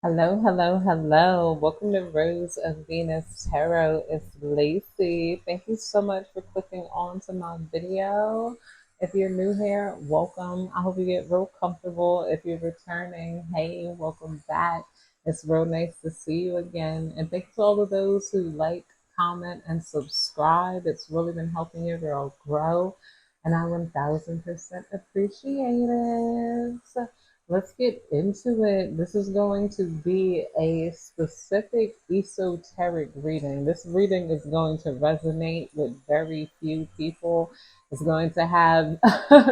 Hello, hello, hello. Welcome to Rose of Venus Tarot. It's Lacey. Thank you so much for clicking on to my video. If you're new here, welcome. I hope you get real comfortable. If you're returning, hey, welcome back. It's real nice to see you again. And thanks to all of those who like, comment, and subscribe. It's really been helping your girl grow. And I 1000% appreciate it. Let's get into it. This is going to be a specific esoteric reading. This reading is going to resonate with very few people. It's going to have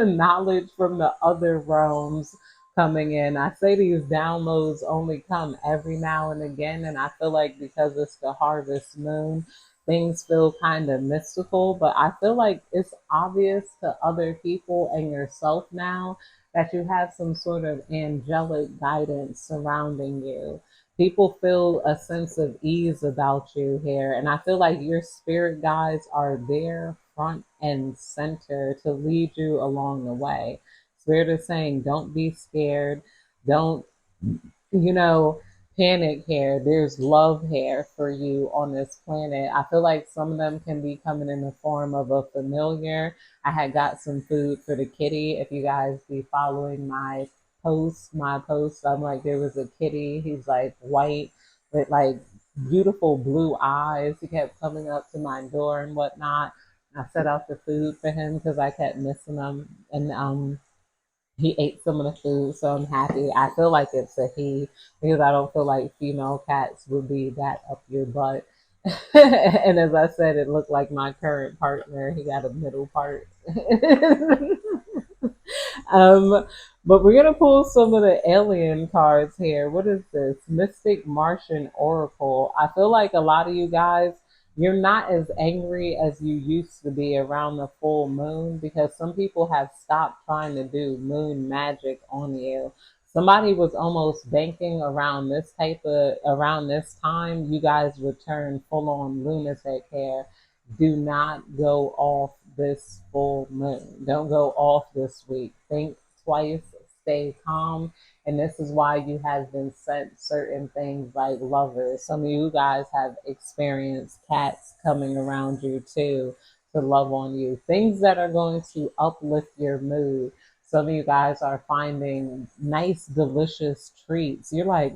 knowledge from the other realms coming in. I say these downloads only come every now and again, and I feel like because it's the harvest moon, things feel kind of mystical, but I feel like it's obvious to other people and yourself now that you have some sort of angelic guidance surrounding you. People feel a sense of ease about you here. And I feel like your spirit guides are there front and center to lead you along the way. Spirit is saying, don't be scared. Don't, you know, panic here. There's love here for you on this planet. I feel like some of them can be coming in the form of a familiar. I had got some food for the kitty. If you guys be following my post, I'm like, there was a kitty. He's like white with like beautiful blue eyes. He kept coming up to my door and whatnot. I set out the food for him because I kept missing him. And he ate some of the food, so I'm happy. I feel like it's a he because I don't feel like female cats would be that up your butt. And as I said, it looked like my current partner. He got a middle part. um, but we're gonna pull some of the alien cards here. What is this? Mystic Martian Oracle. I feel like a lot of you guys, you're not as angry as you used to be around the full moon because some people have stopped trying to do moon magic on you. Somebody was almost banking around this time, you guys would turn full on lunatic here. Do not go off this full moon. Don't go off this week. Think twice, stay calm. And this is why you have been sent certain things like lovers. Some of you guys have experienced cats coming around you too to love on you. Things that are going to uplift your mood. Some of you guys are finding nice, delicious treats. You're like,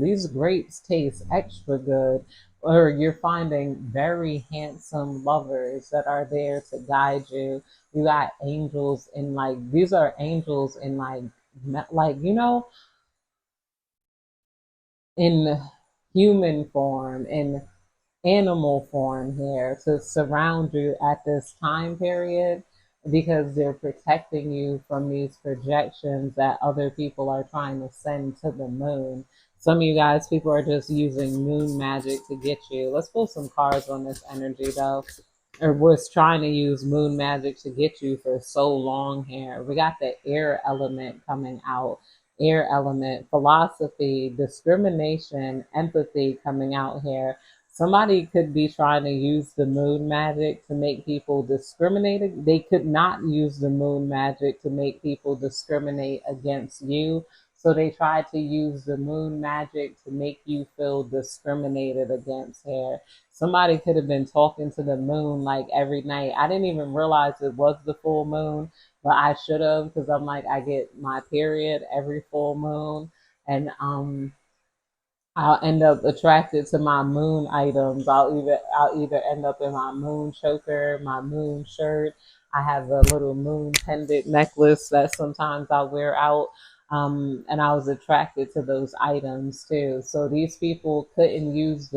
these grapes taste extra good. Or you're finding very handsome lovers that are there to guide you. You got angels in like, these are angels in in human form, in animal form here to surround you at this time period because they're protecting you from these projections that other people are trying to send to the moon. Some of you guys, people are just using moon magic to get you. Let's pull some cards on this energy though. Or was trying to use moon magic to get you for so long here. We got the air element coming out. Air element, philosophy, discrimination, empathy coming out here. Somebody could be trying to use the moon magic to make people discriminate. They could not use the moon magic to make people discriminate against you. So they tried to use the moon magic to make you feel discriminated against here. Somebody could have been talking to the moon like every night. I didn't even realize it was the full moon, but I should have because I'm like, I get my period every full moon. And I'll end up attracted to my moon items. I'll either end up in my moon choker, my moon shirt. I have a little moon pendant necklace that sometimes I wear out. And I was attracted to those items too. So these people couldn't use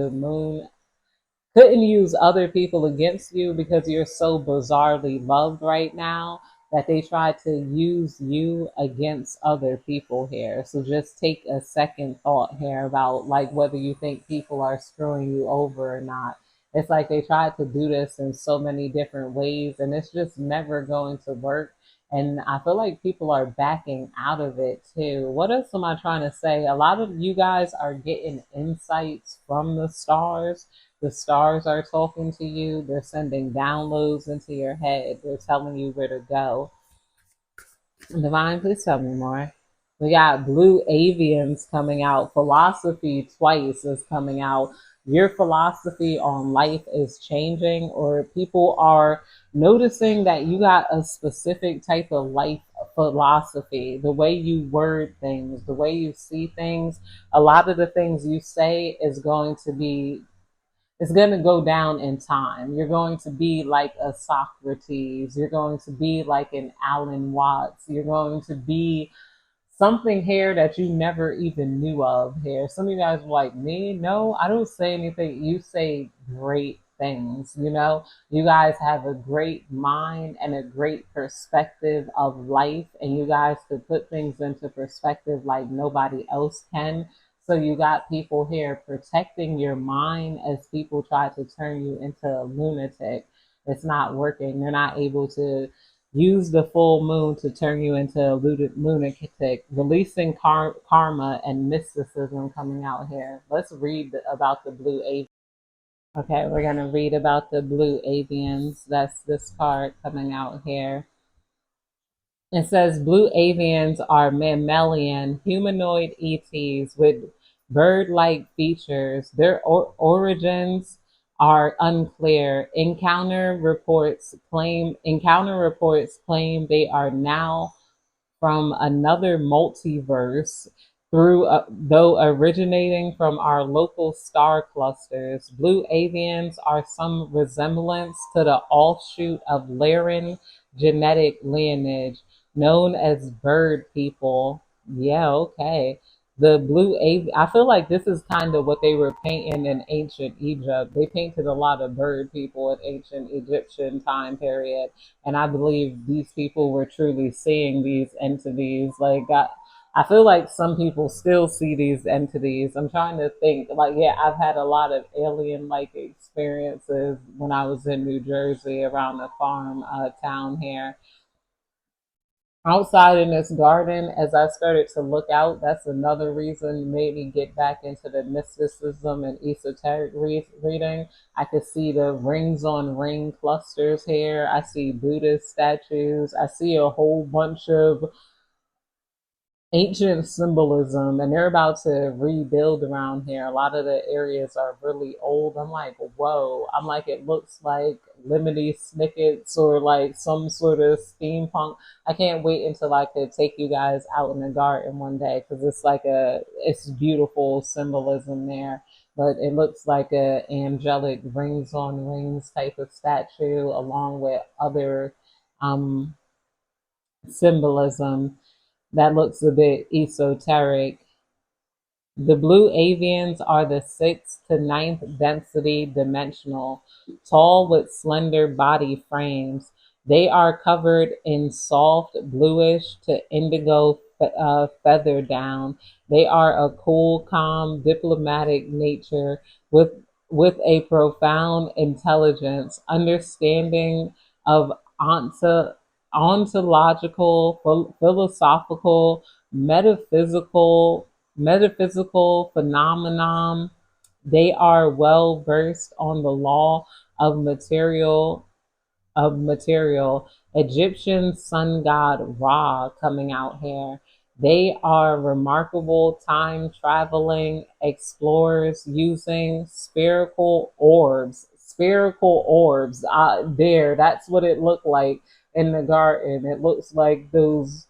other people against you because you're so bizarrely loved right now that they try to use you against other people here. So just take a second thought here about like whether you think people are screwing you over or not. It's like they tried to do this in so many different ways and it's just never going to work. And I feel like people are backing out of it too. What else am I trying to say? A lot of you guys are getting insights from the stars. The stars are talking to you. They're sending downloads into your head. They're telling you where to go. Divine, please tell me more. We got blue avians coming out. Philosophy twice is coming out. Your philosophy on life is changing, or people are noticing that you got a specific type of life philosophy. The way you word things, the way you see things, a lot of the things you say is going to be, it's going to go down in time. You're going to be like a Socrates. You're going to be like an Alan Watts. You're going to be something here that you never even knew of here. Some of you guys were like, me? No, I don't say anything. You say great things, you know? You guys have a great mind and a great perspective of life, and you guys could put things into perspective like nobody else can. So you got people here protecting your mind as people try to turn you into a lunatic. It's not working. They're not able to use the full moon to turn you into a lunatic, releasing karma and mysticism coming out here. Let's read about the blue avian. Okay, we're going to read about the blue avians. That's this card coming out here. It says blue avians are mammalian humanoid ETs with bird-like features. Their origins are unclear. Encounter reports claim they are now from another multiverse through though originating from our local star clusters. Blue avians are some resemblance to the offshoot of Lyran genetic lineage known as bird people. Yeah, okay. The blue avian, I feel like this is kind of what they were painting in ancient Egypt. They painted a lot of bird people in ancient Egyptian time period, and I believe these people were truly seeing these entities. I feel like some people still see these entities. I'm trying to think. Like, yeah, I've had a lot of alien-like experiences when I was in New Jersey around the farm town here. Outside in this garden, as I started to look out, that's another reason made me get back into the mysticism and esoteric reading. I could see the rings on ring clusters here. I see Buddhist statues. I see a whole bunch of ancient symbolism, and they're about to rebuild around here. A lot of the areas are really old. I'm like, whoa. I'm like, it looks like Lemony Snickets or like some sort of steampunk. I can't wait until I could take you guys out in the garden one day, because it's beautiful symbolism there. But it looks like a angelic rings on rings type of statue, along with other um, symbolism that looks a bit esoteric. The blue avians are the sixth to ninth density dimensional, tall with slender body frames. They are covered in soft bluish to indigo feather down. They are a cool, calm, diplomatic nature with a profound intelligence, understanding of ontological, philosophical, metaphysical phenomenon. They are well versed on the law of material. Egyptian sun god Ra coming out here. They are remarkable time traveling explorers using spherical orbs. Spherical orbs. That's what it looked like in the garden. It looks like those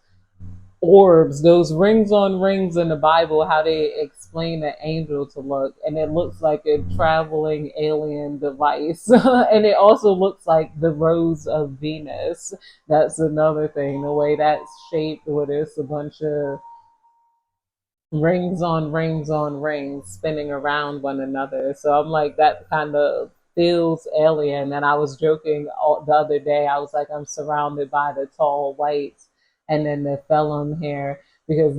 orbs, those rings on rings in the Bible, how they explain the angel to look, and it looks like a traveling alien device. And it also looks like the rose of Venus. That's another thing, the way that's shaped, where there's a bunch of rings on rings on rings spinning around one another. So I'm like, that kind of feels alien. And I was joking the other day, I was like, I'm surrounded by the tall whites and then the felon here, because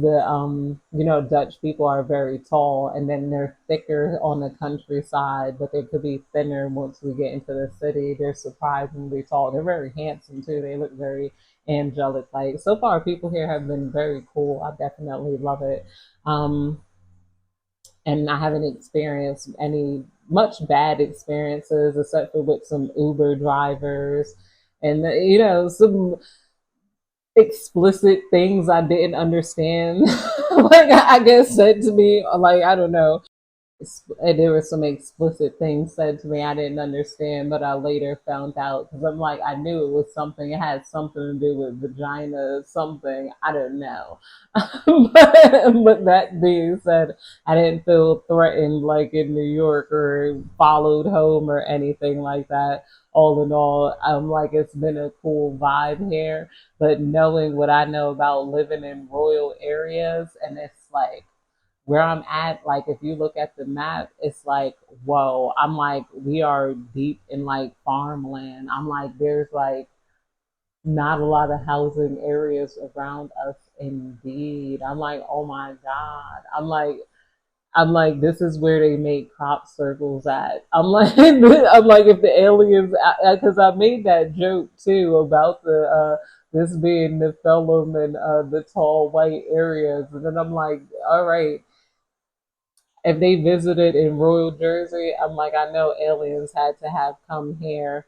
Dutch people are very tall, and then they're thicker on the countryside, but they could be thinner once we get into the city. They're surprisingly tall. They're very handsome too. They look very angelic. Like, so far people here have been very cool. I definitely love it. um, and I haven't experienced any much bad experiences, except for with some Uber drivers and some explicit things I didn't understand. Like I guess said to me, like I don't know, there were some explicit things said to me I didn't understand, but I later found out because I'm like, I knew it was something, it had something to do with vagina, something, I don't know. But that being said, I didn't feel threatened like in New York or followed home or anything like that. All in all, I'm like, it's been a cool vibe here, but knowing what I know about living in royal areas, and it's like, where I'm at, like if you look at the map, it's like, whoa, I'm like, we are deep in like farmland. I'm like, there's like not a lot of housing areas around us indeed. I'm like, oh my God. I'm like, this is where they make crop circles at. I'm like, I'm like, if the aliens, because I made that joke too about the this being the Nephilim and the tall white areas, and then I'm like, all right, if they visited in Royal Jersey, I'm like, I know aliens had to have come here.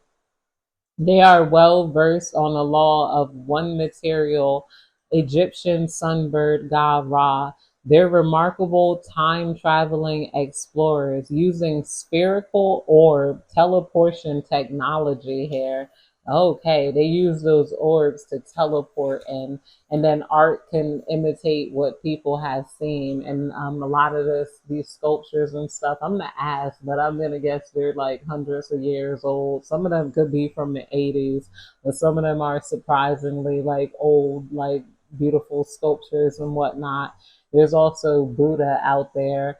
They are well versed on the law of one material, Egyptian sunbird god Ra. They're remarkable time traveling explorers using spherical orb teleportation technology here. Okay, they use those orbs to teleport in, and then art can imitate what people have seen. And a lot of these sculptures and stuff, I'm gonna ask, but I'm gonna guess they're like hundreds of years old. Some of them could be from the 80s, but some of them are surprisingly like old, like beautiful sculptures and whatnot. There's also Buddha out there.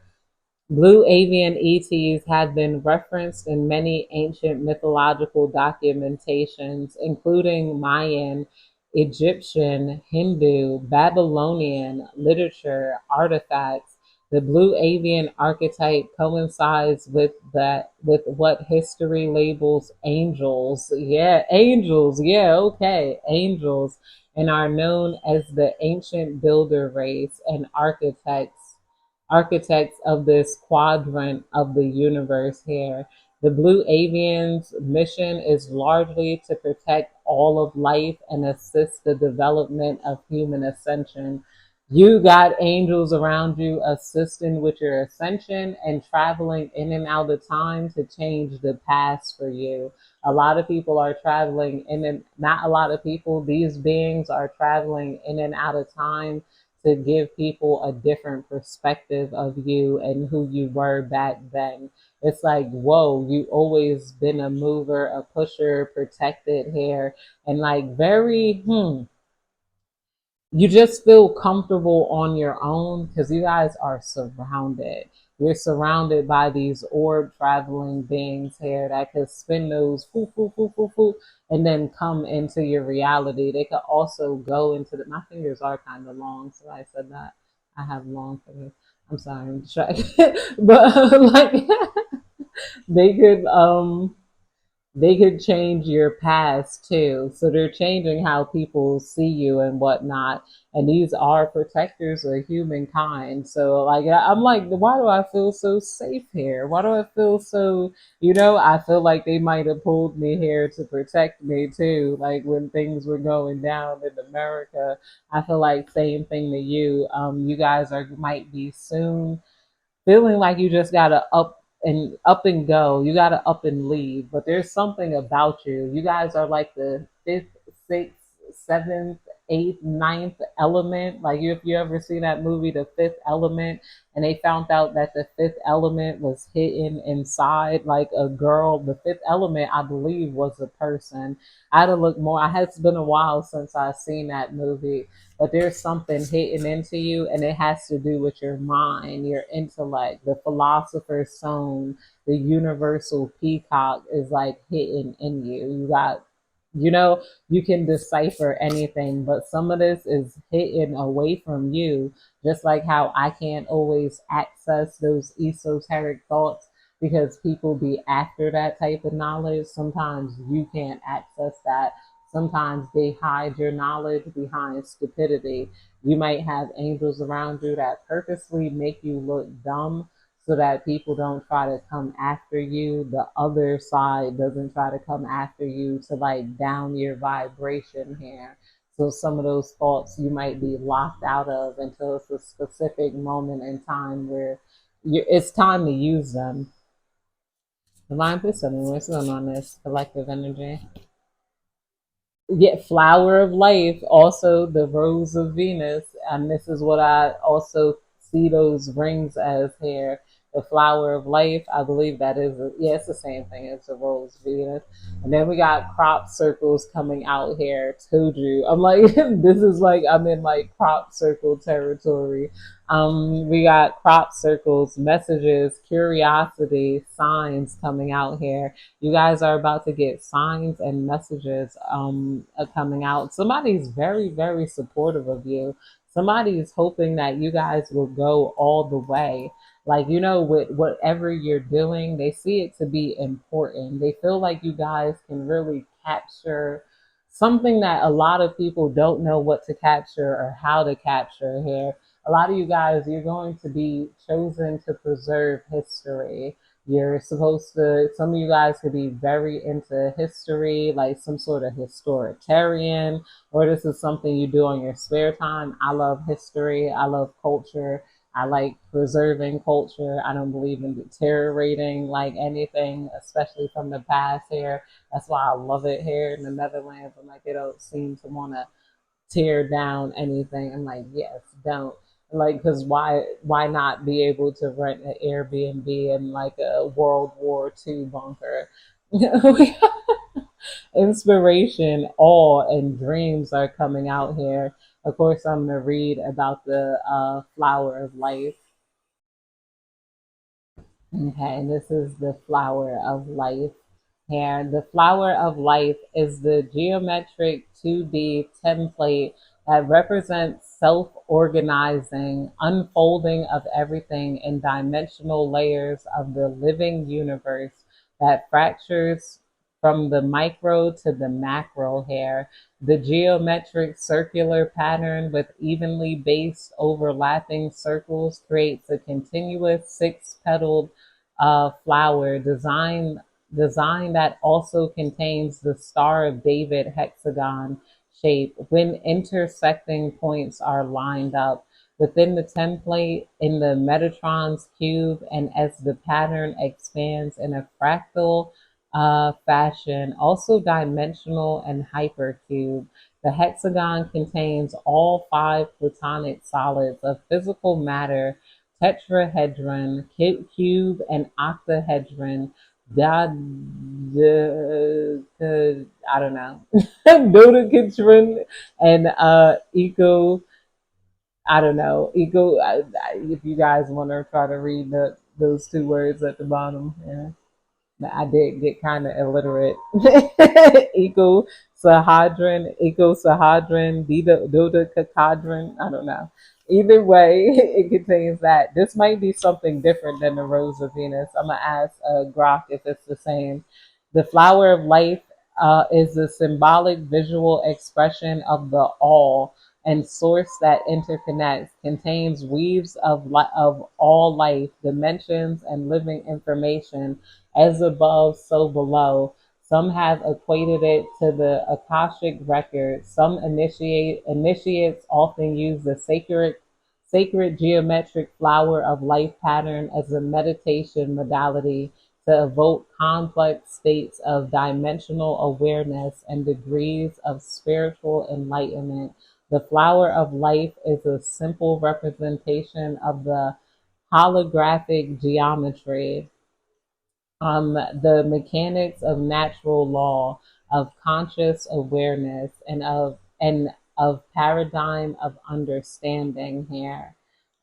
Blue avian ETs have been referenced in many ancient mythological documentations, including Mayan, Egyptian, Hindu, Babylonian literature artifacts. The blue avian archetype coincides with what history labels angels. Yeah, angels. Yeah, okay, angels, and are known as the ancient builder race and architects of this quadrant of the universe here. The Blue Avian's mission is largely to protect all of life and assist the development of human ascension. You got angels around you assisting with your ascension and traveling in and out of time to change the past for you. A lot of people are traveling in and not a lot of people, these beings are traveling in and out of time to give people a different perspective of you and who you were back then. It's like, whoa, you always been a mover, a pusher, protected here, and like very, you just feel comfortable on your own because you guys are surrounded. You're surrounded by these orb traveling beings here that could spin those foo foo foo foo foo and then come into your reality. They could also go into the. My fingers are kind of long, so I said that I have long fingers. I'm sorry, I'm distracted, but like they could they could change your past too. So they're changing how people see you and whatnot. And these are protectors of humankind. So like I'm like, why do I feel so safe here? Why do I feel so, I feel like they might have pulled me here to protect me too. Like when things were going down in America, I feel like same thing to you. You guys are might be soon feeling like you just gotta up and go. You gotta up and leave. But there's something about you. You guys are like the fifth, sixth, seventh, eighth, ninth element. Like if you ever seen that movie, The Fifth Element, and they found out that the fifth element was hidden inside like a girl. The fifth element, I believe, was a person. I had to look more. It's been a while since I've seen that movie, but there's something hidden into you, and it has to do with your mind, your intellect. The philosopher's stone, the universal peacock is like hidden in you. You got, you know, you can decipher anything, but some of this is hidden away from you, just like how I can't always access those esoteric thoughts because people be after that type of knowledge. Sometimes you can't access that. Sometimes they hide your knowledge behind stupidity. You might have angels around you that purposely make you look dumb so that people don't try to come after you. The other side doesn't try to come after you to like down your vibration here. So some of those thoughts you might be locked out of until it's a specific moment in time where it's time to use them. Divine wisdom, what's going on this collective energy? Yeah, flower of life, also the rose of Venus, and this is what I also see those rings as here. The flower of life, I believe that is, yeah, it's the same thing as the rose of Venus. And then we got crop circles coming out here. Told you, I'm like, this is like I'm in like crop circle territory. We got crop circles, messages, curiosity, signs coming out here. You guys are about to get signs and messages coming out. Somebody's very, very supportive of you. Somebody's hoping that you guys will go all the way. Like, with whatever you're doing, they see it to be important. They feel like you guys can really capture something that a lot of people don't know what to capture or how to capture here. A lot of you guys, you're going to be chosen to preserve history. You're supposed to, some of you guys could be very into history, like some sort of historitarian, or this is something you do on your spare time. I love history. I love culture. I like preserving culture. I don't believe in deteriorating like anything, especially from the past here. That's why I love it here in the Netherlands. I'm like, they don't seem to want to tear down anything. I'm like, yes, don't. Like, because why not be able to rent an Airbnb in like a World War II bunker? Inspiration, awe, and dreams are coming out here. Of course, I'm gonna read about the flower of life. Okay, and this is the flower of life. And the flower of life is the geometric 2D template that represents self organizing, unfolding of everything in dimensional layers of the living universe that fractures from the micro to the macro here. The geometric circular pattern with evenly based overlapping circles creates a continuous six petaled flower design that also contains the Star of David hexagon shape when intersecting points are lined up within the template in the Metatron's cube, and as the pattern expands in a fractal fashion, also dimensional and hypercube. The hexagon contains all five platonic solids of physical matter, tetrahedron, cube, and octahedron. God, I don't know, dodecahedron, and I don't know, if you guys want to try to read those two words at the bottom, yeah. I did get kind of illiterate. Ecosahedron, dodecahedron. I don't know. Either way, it contains that. This might be something different than the rose of Venus. I'm gonna ask Grok if it's the same. The flower of life is a symbolic visual expression of the all and source that interconnects, contains weaves of all life, dimensions, and living information as above, so below. Some have equated it to the Akashic record. Some initiates often use the sacred geometric flower of life pattern as a meditation modality to evoke complex states of dimensional awareness and degrees of spiritual enlightenment. The flower of life is a simple representation of the holographic geometry, the mechanics of natural law, of conscious awareness, and of paradigm of understanding here.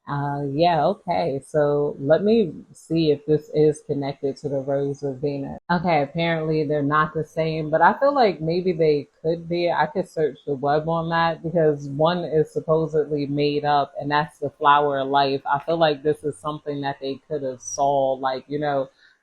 Yeah, okay. So let me see if this is connected to the Rose of Venus. Okay, apparently they're not the same, but I feel like maybe they could be. I could search the web on that because one is supposedly made up, and that's the flower of life. I feel like this is something that they could have saw, like,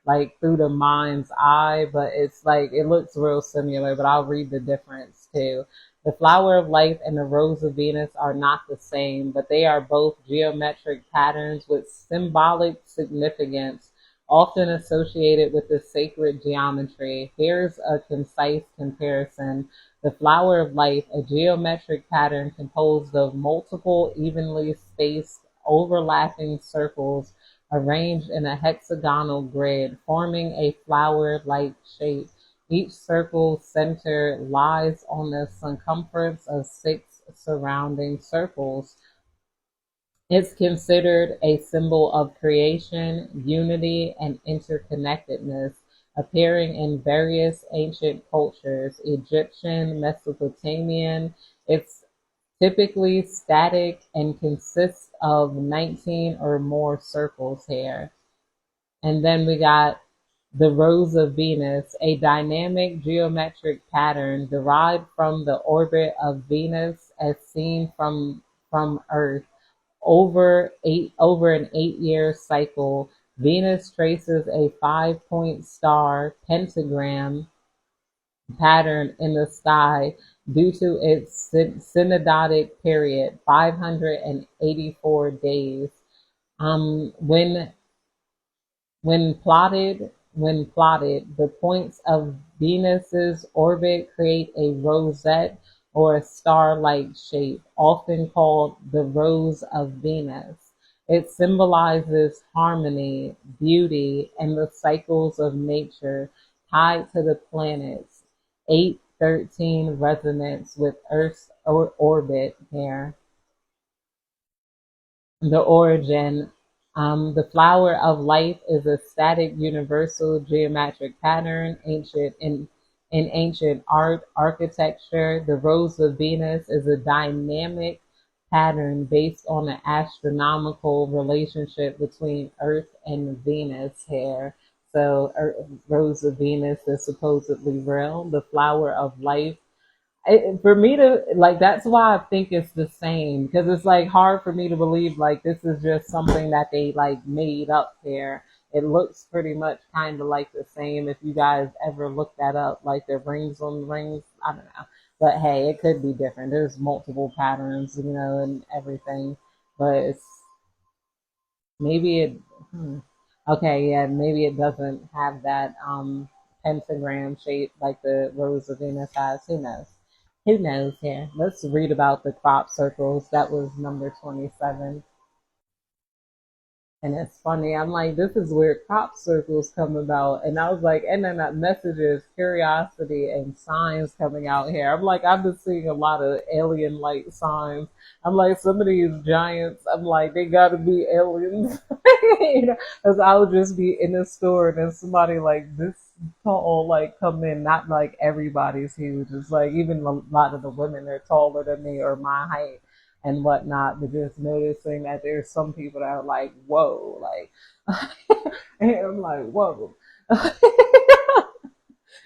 like through the mind's eye, but it's like it looks real similar, but I'll read the difference too. The flower of life and the rose of Venus are not the same, but they are both geometric patterns with symbolic significance. often associated with the sacred geometry. Here's a concise comparison. The flower of life, a geometric pattern composed of multiple evenly spaced overlapping circles arranged in a hexagonal grid, forming a flower-like shape. Each circle's center lies on the circumference of six surrounding circles. It's considered a symbol of creation, unity, and interconnectedness, appearing in various ancient cultures, Egyptian, Mesopotamian. It's typically static and consists of 19 or more circles here. And then we got the Rose of Venus, a dynamic geometric pattern derived from the orbit of Venus as seen from Earth. Over an 8-year cycle, Venus traces a 5-point star pentagram pattern in the sky due to its synodic period, 584 days. Um, when when plotted, the points of Venus's orbit create a rosette or a star-like shape, often called the Rose of Venus. It symbolizes harmony, beauty, and the cycles of nature tied to the planets. 813 resonance with Earth's orbit here. The origin. The flower of life is a static universal geometric pattern in ancient art architecture. The Rose of Venus is a dynamic pattern based on an astronomical relationship between Earth and Venus here. So, Rose of Venus is supposedly real. The flower of life, for me to like, that's why I think it's the same, because it's like hard for me to believe like this is just something that they like made up there. It looks pretty much kind of like the same. If you guys ever look that up, like the rings on rings, I don't know, but hey, it could be different. There's multiple patterns, and everything, but it's maybe it. Okay, yeah, maybe it doesn't have that pentagram shape like the Rose of Venus has. Who knows? Who knows here? Let's read about the crop circles. That was number 27. And it's funny. I'm like, this is where crop circles come about. And I was like, and then that messages, curiosity, and signs coming out here. I'm like, I've been seeing a lot of alien-like signs. I'm like, some of these giants, I'm like, they gotta be aliens. Because I would just be in the store and then somebody like this tall, like come in, not like everybody's huge. It's like even a lot of the women are taller than me or my height and whatnot, but just noticing that there's some people that are like, whoa, like, and I'm like, whoa.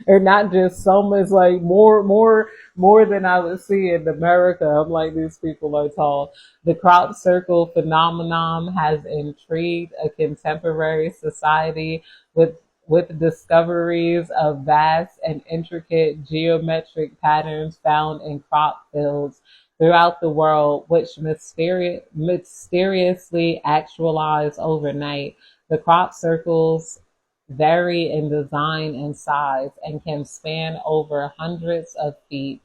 Or not just some, it's like more than I would see in America. I'm like, these people are tall. The crop circle phenomenon has intrigued a contemporary society with discoveries of vast and intricate geometric patterns found in crop fields throughout the world, which mysteriously actualize overnight. The crop circles vary in design and size and can span over hundreds of feet.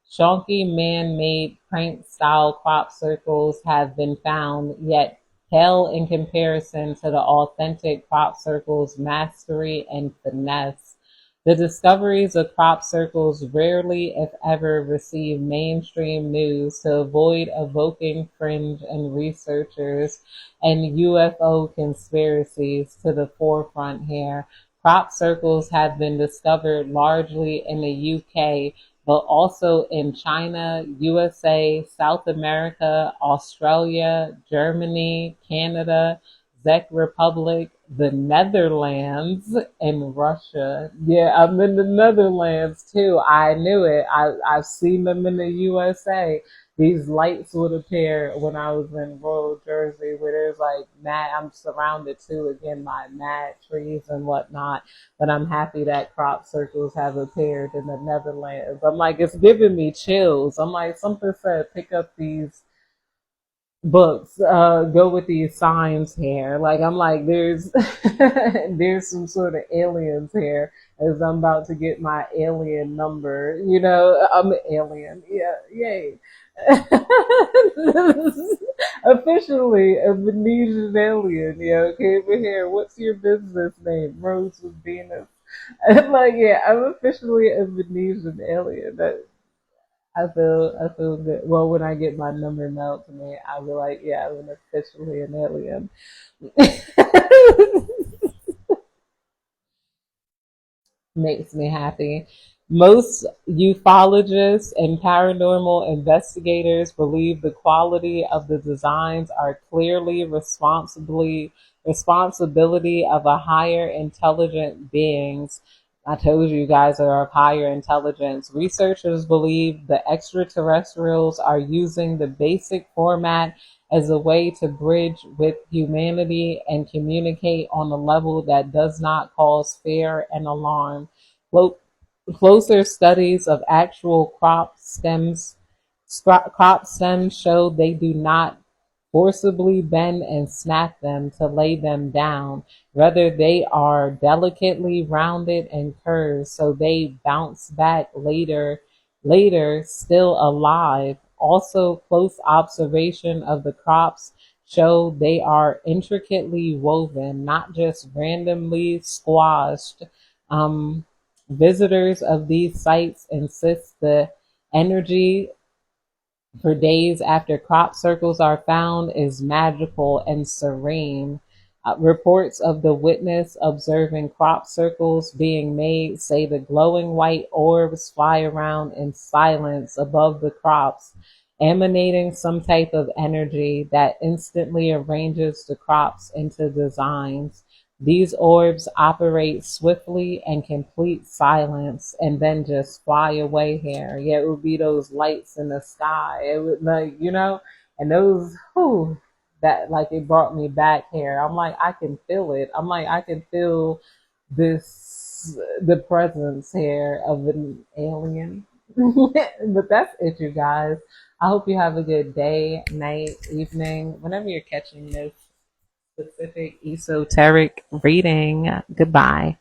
Chunky man-made crank-style crop circles have been found, yet pale in comparison to the authentic crop circle's mastery and finesse. The discoveries of crop circles rarely, if ever, receive mainstream news to avoid evoking fringe and researchers and UFO conspiracies to the forefront here. Crop circles have been discovered largely in the UK, but also in China, USA, South America, Australia, Germany, Canada, Czech Republic, the Netherlands, and Russia. Yeah, I'm in the Netherlands too. I knew it. I've seen them in the USA. These lights would appear when I was in Royal Jersey, where there's like mad. I'm surrounded too again by mad trees and whatnot. But I'm happy that crop circles have appeared in the Netherlands. I'm like, it's giving me chills. I'm like, something said pick up these books go with these signs here. Like I'm like, there's there's some sort of aliens here as I'm about to get my alien number. You know, I'm an alien. Yeah, yay. Officially a Venetian alien. Yeah, came in here. What's your business name? Rose with Venus. I'm like, yeah, I'm officially a Venetian alien. I feel good. Well, when I get my number mailed to me, I'll be like, yeah, I'm officially an alien. Makes me happy. Most ufologists and paranormal investigators believe the quality of the designs are clearly responsibility of a higher intelligent beings. I told you guys are of higher intelligence. Researchers believe the extraterrestrials are using the basic format as a way to bridge with humanity and communicate on a level that does not cause fear and alarm. Closer studies of actual crop stems show they do not forcibly bend and snap them to lay them down. Rather, they are delicately rounded and curved, so they bounce back later, still alive. Also, close observation of the crops show they are intricately woven, not just randomly squashed. Um, Visitors of these sites insist the energy for days after crop circles are found is magical and serene. Reports of the witness observing crop circles being made say the glowing white orbs fly around in silence above the crops, emanating some type of energy that instantly arranges the crops into designs. These orbs operate swiftly in complete silence and then just fly away here. Yeah, it would be those lights in the sky. It would like, and those, whew, that like it brought me back here. I'm like, I can feel it. I'm like, I can feel the presence here of an alien. But that's it, you guys. I hope you have a good day, night, evening, whenever you're catching this specific esoteric reading. Goodbye.